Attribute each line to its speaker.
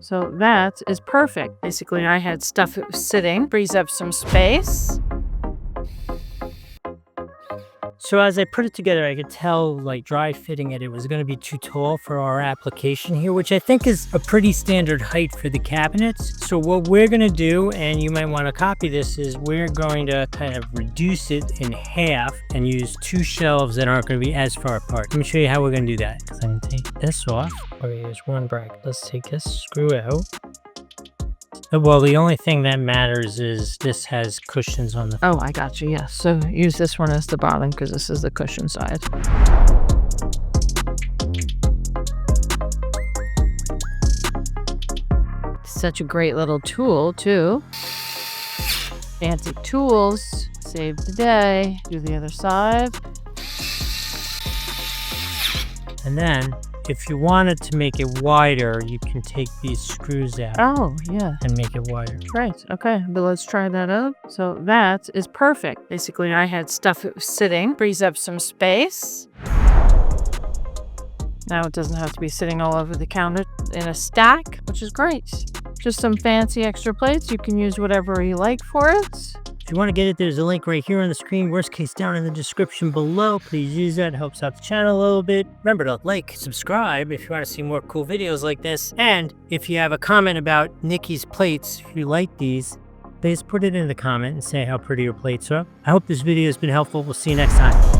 Speaker 1: So that is perfect. Basically, I had stuff that was sitting, frees up some space.
Speaker 2: So as I put it together, I could tell, like, dry fitting it was going to be too tall for our application here, which I think is a pretty standard height for the cabinets. So what we're going to do, and you might want to copy this, is we're going to kind of reduce it in half and use 2 shelves that aren't going to be as far apart. Let me show you how we're going to do that. So I'm going to take this off. We're going to use 1 bracket. Let's take this screw out. Well, the only thing that matters is this has cushions on the...
Speaker 1: Oh, I got you. Yes. So use this one as the bottom because this is the cushion side. Such a great little tool, too. Fancy tools. Save the day. Do the other side.
Speaker 2: And then, if you wanted to make it wider, you can take these screws out.
Speaker 1: Oh, yeah.
Speaker 2: And make it wider.
Speaker 1: Right. Okay. But let's try that out. So that is perfect. Basically, I had stuff that was sitting, frees up some space. Now it doesn't have to be sitting all over the counter in a stack, which is great. Just some fancy extra plates. You can use whatever you like for it.
Speaker 2: If you want to get it, there's a link right here on the screen. Worst case, down in the description below. Please use that. It helps out the channel a little bit. Remember to like, subscribe if you want to see more cool videos like this. And if you have a comment about Nikki's plates, if you like these, please put it in the comment and say how pretty your plates are. I hope this video has been helpful. We'll see you next time.